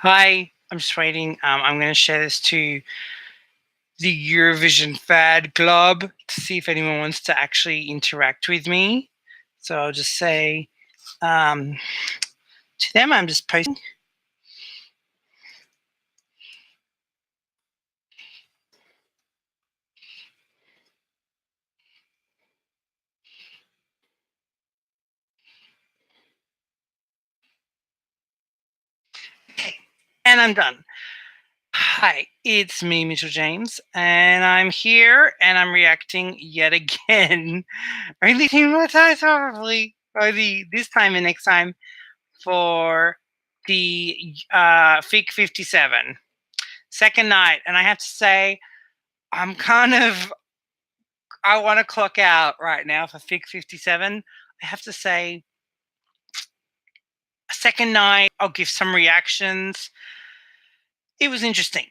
Hi, I'm just waiting. I'm going to share this to the Eurovision Fad Club to see if anyone wants to actually interact with me. So I'll just say to them, I'm just posting. Okay, and I'm done. Hi, it's me, Mitchell James, and I'm here and I'm reacting yet again. Only two more times, probably. Only this time and next time for the FIK 57. Second night, and I have to say, I'm kind of I want to clock out right now for FIG 57. I have to say, second night, I'll give some reactions. It was interesting.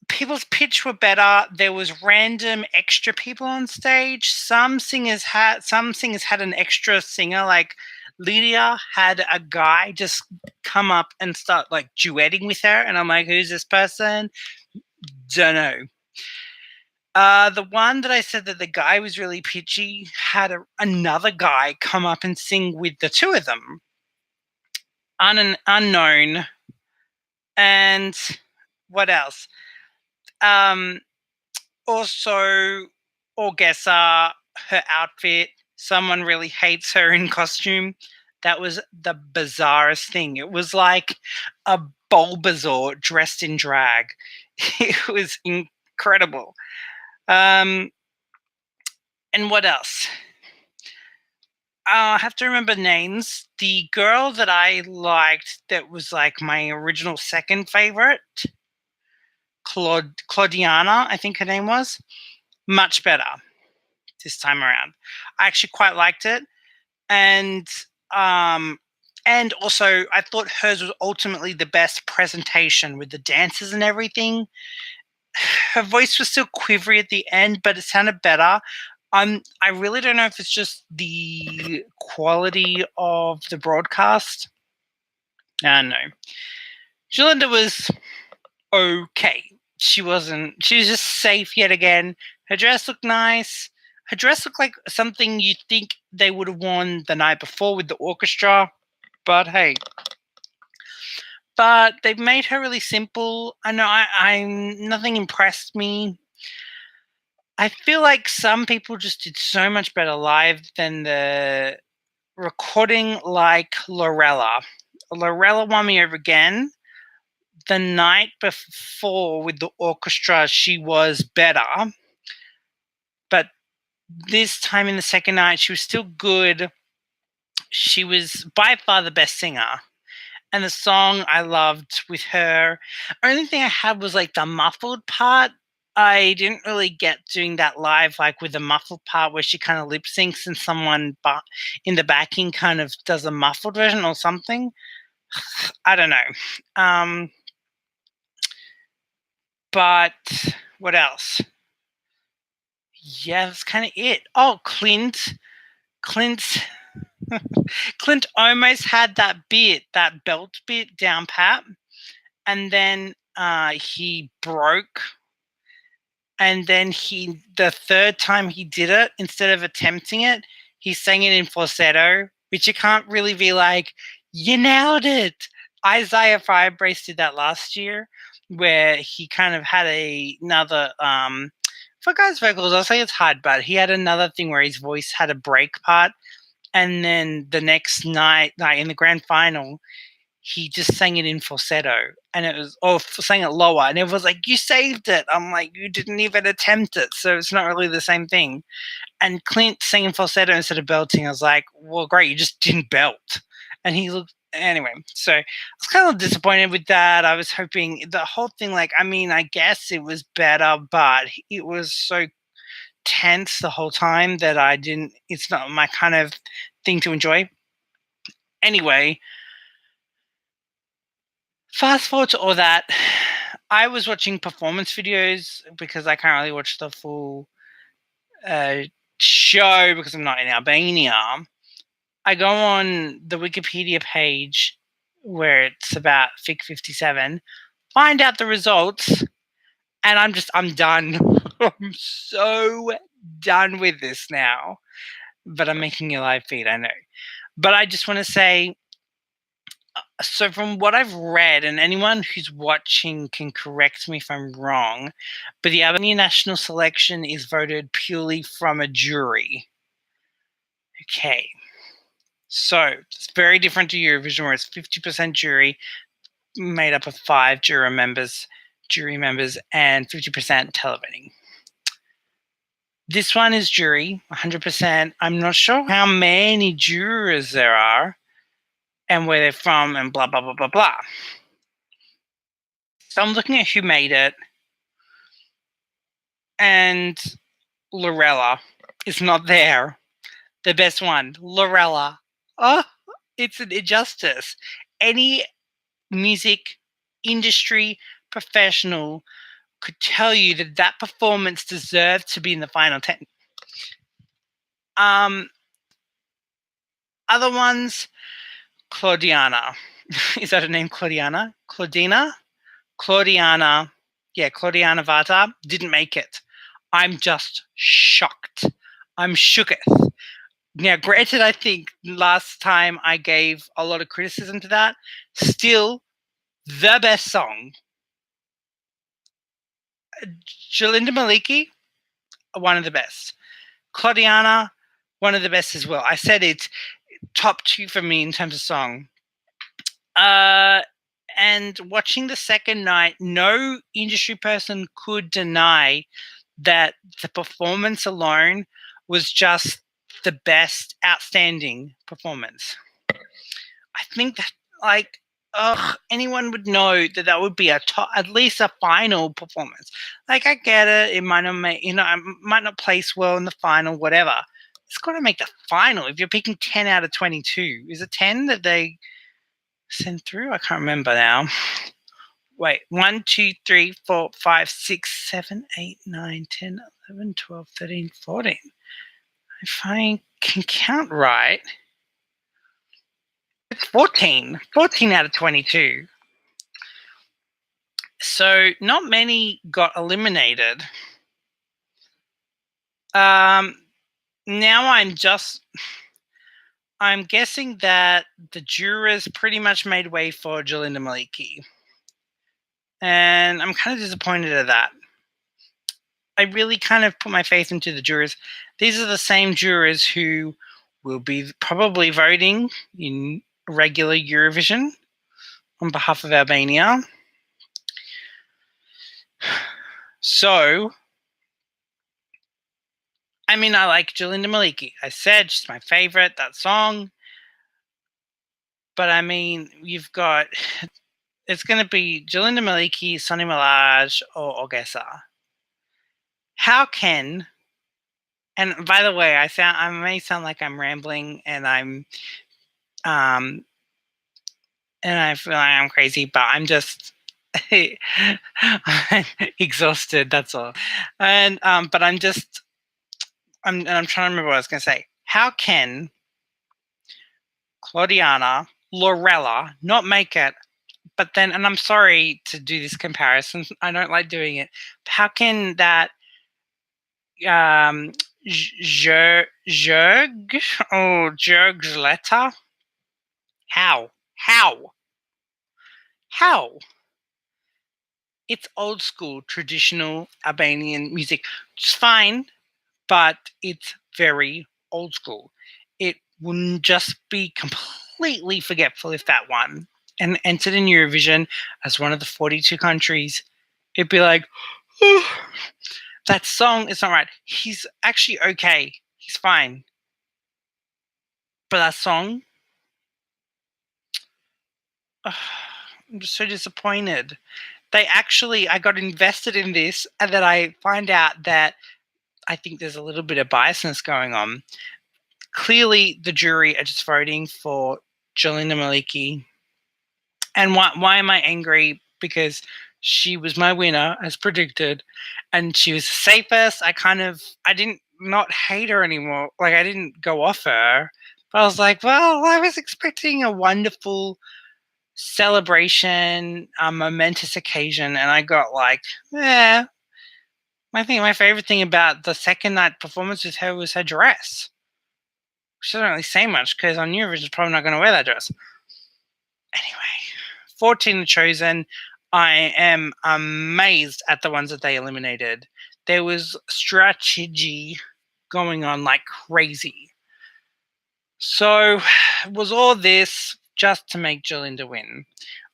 People's pitch were better. There was random extra people on stage. Some singers had an extra singer. Like Lydia had a guy just come up and start like duetting with her, and I'm like, who's this person? Don't know. The one that I said that the guy was really pitchy had another guy come up and sing with the two of them. Unknown. And what else? Also, Orgessa, her outfit, someone really hates her in costume. That was the bizarrest thing. It was like a Bulbasaur dressed in drag. It was incredible. And what else? I have to remember names. The girl that I liked that was like my original second favorite, Claudiana, I think her name was, much better this time around. I actually quite liked it. And um and also I thought hers was ultimately the best presentation with the dances and everything. Her voice was still quivery at the end, but it sounded better. I really don't know if it's just the quality of the broadcast. I don't know. Jalinda was okay. She was just safe yet again. Her dress looked nice. Her dress looked like something you'd think they would have worn the night before with the orchestra. But hey. But they've made her really simple. I know I'm nothing impressed me. I feel like some people just did so much better live than the recording, like Lorella. Lorella won me over again. The night before with the orchestra, she was better. But this time in the second night, she was still good. She was by far the best singer. And the song I loved with her. Only thing I had was like the muffled part. I didn't really get doing that live, like with the muffled part where she kind of lip syncs and someone in the backing kind of does a muffled version or something. I don't know. But what else? Yeah, that's kind of it. Oh, Clint. Clint almost had that belt bit down pat, and then he broke. And then the third time he did it, instead of attempting it, he sang it in falsetto, which you can't really be like, you nailed it. Isaiah Firebrace did that last year, where he kind of had another for guys' vocals, I'll say it's hard, but he had another thing where his voice had a break part, and then the next night, like in the grand final, he just sang it in falsetto, and it was, or sang it lower, and everyone was like, you saved it. I'm like, you didn't even attempt it, so it's not really the same thing. And Clint singing falsetto instead of belting, I was like, well, great, you just didn't belt. And he looked, anyway, so I was kind of disappointed with that. I was hoping the whole thing, like, I mean, I guess it was better, but it was so tense the whole time that it's not my kind of thing to enjoy. Anyway, fast forward to all that. I was watching performance videos because I can't really watch the full show because I'm not in Albania. I go on the Wikipedia page where it's about FIK 57, find out the results, and I'm done. I'm so done with this now. But I'm making a live feed, I know. But I just want to say, so from what I've read, and anyone who's watching can correct me if I'm wrong, but the Albania national selection is voted purely from a jury. Okay. So it's very different to Eurovision, where it's 50% jury, made up of 5 jury members, and 50% televoting. This one is jury, 100%. I'm not sure how many jurors there are and where they're from and blah, blah, blah, blah, blah. So I'm looking at who made it, and Lorella is not there. The best one, Lorella. Oh, it's an injustice. Any music industry professional could tell you that that performance deserved to be in the final 10. Other ones, Claudiana. Is that her name, Claudiana? Claudiana. Yeah, Claudiana Vata didn't make it. I'm just shocked. I'm shooketh. Now, granted, I think last time I gave a lot of criticism to that. Still, the best song. Jalinda Maliki, one of the best. Claudiana, one of the best as well. I said it's top 2 for me in terms of song. And watching the second night, no industry person could deny that the performance alone was just the best outstanding performance. I think that, like, anyone would know that that would be at least a final performance. Like, I get it; it might not make, it might not place well in the final, whatever. It's got to make the final. If you're picking 10 out of 22, is it 10 that they send through? I can't remember now. Wait, 1, 2, 3, 4, 5, 6, 7, 8, 9, 10, 11, 12, 13, 14. If I can count right, it's 14. 14 out of 22. So not many got eliminated. Now I'm guessing that the jurors pretty much made way for Jalinda Maliki. And I'm kind of disappointed at that. I really kind of put my faith into the jurors. These are the same jurors who will be probably voting in regular Eurovision on behalf of Albania. So, I mean, I like Jalinda Maliki. I said she's my favorite, that song. But I mean, you've got, it's going to be Jalinda Maliki, Sonny Malaj, or Ogessa. How can, and by the way, I may sound like I'm rambling and I feel like I'm crazy, but I'm just exhausted. That's all. And but I'm trying to remember what I was going to say. How can Claudiana, Lorella not make it? But then, and I'm sorry to do this comparison, I don't like doing it. How can that Jurg's letter? How? It's old school, traditional Albanian music. It's fine, but it's very old school. It wouldn't just be completely forgetful if that won and entered in Eurovision as one of the 42 countries. It'd be like, oh, that song is not right. He's actually okay. He's fine. But that song, I'm just so disappointed. I got invested in this, and then I find out that I think there's a little bit of biasness going on. Clearly, the jury are just voting for Jalinda Maliki. And why am I angry? Because she was my winner, as predicted, and she was the safest. I didn't not hate her anymore. Like, I didn't go off her. But I was like, well, I was expecting a wonderful celebration, a momentous occasion, and I got like, I think my favorite thing about the second night performance with her was her dress. She doesn't really say much because on Eurovision, she's probably not going to wear that dress. Anyway, 14 chosen. I am amazed at the ones that they eliminated. There was strategy going on like crazy. So, was all this just to make Jalinda win?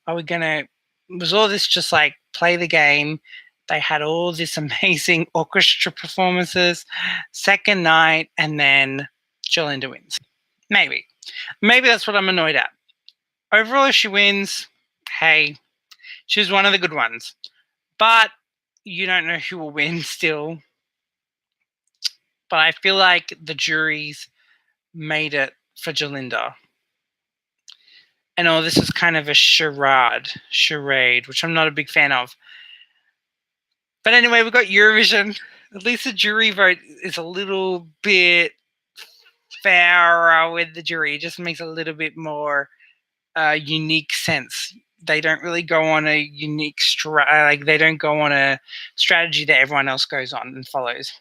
Was all this just like play the game? They had all this amazing orchestra performances, second night, and then Jalinda wins. Maybe. Maybe that's what I'm annoyed at. Overall, if she wins, hey, she was one of the good ones. But you don't know who will win still. But I feel like the juries made it for Jalinda. And this is kind of a charade, which I'm not a big fan of. But anyway, we've got Eurovision. At least the jury vote is a little bit fairer with the jury. It just makes a little bit more unique sense. They don't really go on a unique they don't go on a strategy that everyone else goes on and follows.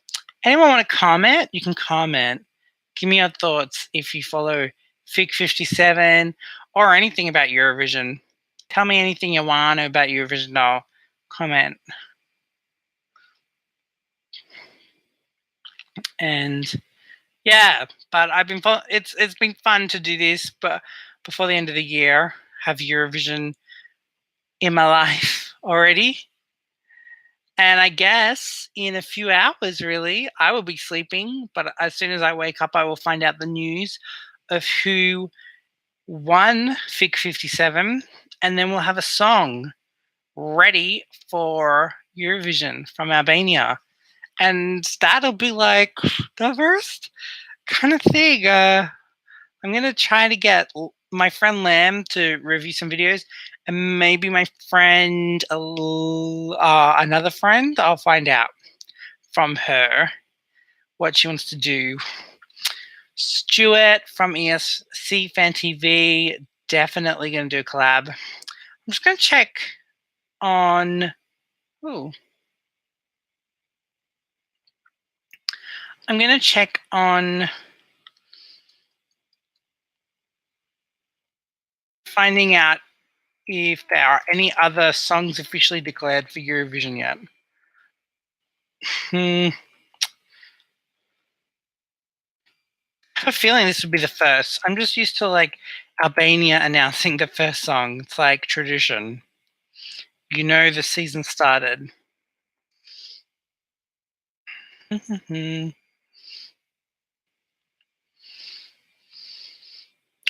Anyone want to comment? You can comment. Give me your thoughts if you follow FIK 57 or anything about Eurovision. Tell me anything you want to know about Eurovision. I'll comment. And yeah, but it's been fun to do this, but before the end of the year, have Eurovision in my life already. And I guess in a few hours, really, I will be sleeping. But as soon as I wake up, I will find out the news of who won FIK 57. And then we'll have a song ready for Eurovision from Albania. And that'll be like the first kind of thing. I'm going to try to get my friend Lamb to review some videos, and maybe my friend, another friend, I'll find out from her what she wants to do. Stuart from ESC Fan TV, definitely going to do a collab. I'm just going to check on. I'm going to check on finding out if there are any other songs officially declared for Eurovision yet. I have a feeling this would be the first. I'm just used to like Albania announcing the first song. It's like tradition. You know the season started.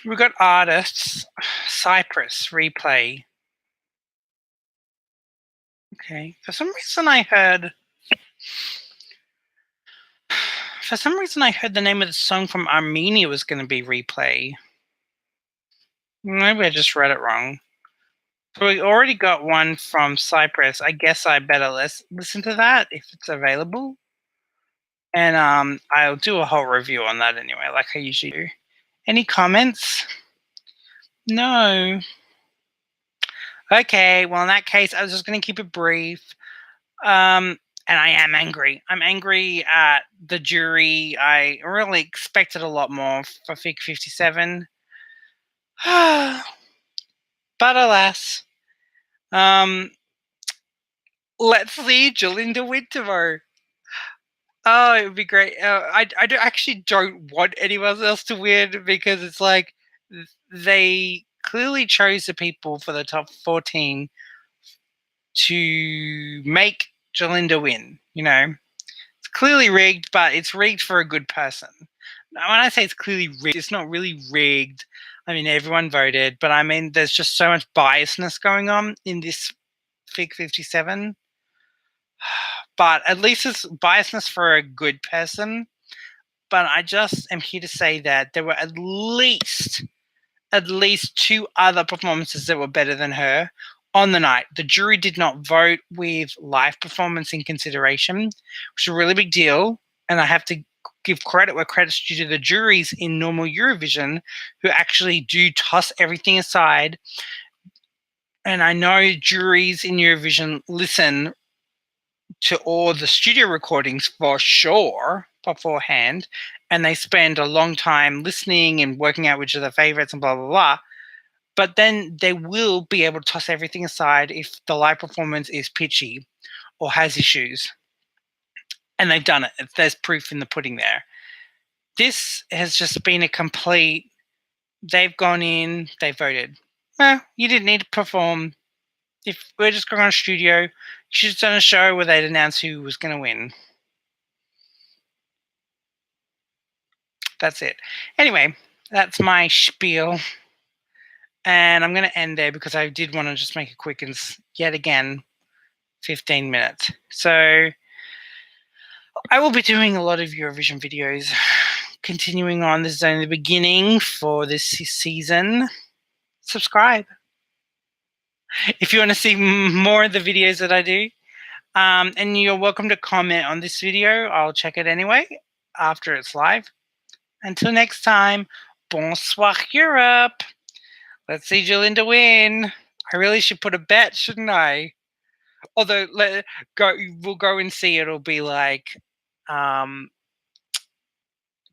We got artists. Cyprus replay. Okay. For some reason I heard the name of the song from Armenia was going to be replay. Maybe I just read it wrong. So we already got one from Cyprus. I guess I better listen to that if it's available. And I'll do a whole review on that anyway, like I usually do. Any comments? No. Okay, well, in that case, I was just going to keep it brief. And I am angry. I'm angry at the jury. I really expected a lot more for FIK 57. But alas. Let's see Jalinda win tomorrow. Oh, it would be great. I actually don't want anyone else to win because it's like they clearly chose the people for the top 14 to make Jalinda win. It's clearly rigged, but it's rigged for a good person. Now, when I say it's clearly rigged, it's not really rigged. I mean, everyone voted, but I mean, there's just so much biasness going on in this FIK 57. But at least it's biasness for a good person. But I just am here to say that there were at least 2 other performances that were better than her on the night. The jury did not vote with live performance in consideration, which is a really big deal. And I have to give credit where credit's due to the juries in normal Eurovision who actually do toss everything aside and I know juries in Eurovision listen to all the studio recordings for sure beforehand, and they spend a long time listening and working out which are the favorites and blah blah blah. But then they will be able to toss everything aside if the live performance is pitchy or has issues. And they've done it. There's proof in the pudding there. This has just been a complete, they've gone in, they voted. Well, you didn't need to perform. If we're just going on a studio, you should have done a show where they'd announce who was going to win. That's it. Anyway, that's my spiel. And I'm going to end there because I did want to just make it quick and yet again, 15 minutes. So I will be doing a lot of Eurovision videos. Continuing on, this is only the beginning for this season. Subscribe if you want to see more of the videos that I do. And you're welcome to comment on this video. I'll check it anyway after it's live. Until next time, bonsoir Europe. Let's see Jalinda win. I really should put a bet, shouldn't I? Although we'll go and see. It'll be like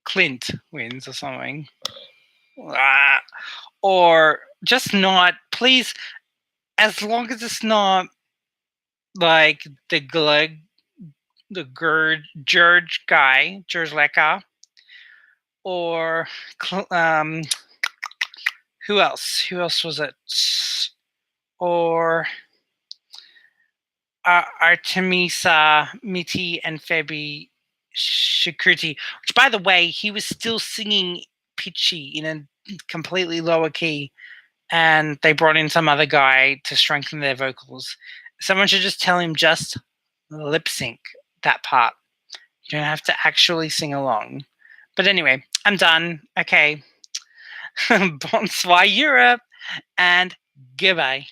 Clint wins or something. Or just not, please, as long as it's not like the George guy, George Leka, or who else? Who else was it? Or Artemisa Miti and Febi Shakurti, which, by the way, he was still singing pitchy in a completely lower key, and they brought in some other guy to strengthen their vocals. Someone should just tell him just lip sync that part. You don't have to actually sing along. But anyway, I'm done. Okay. Bonsoir Europe, and goodbye.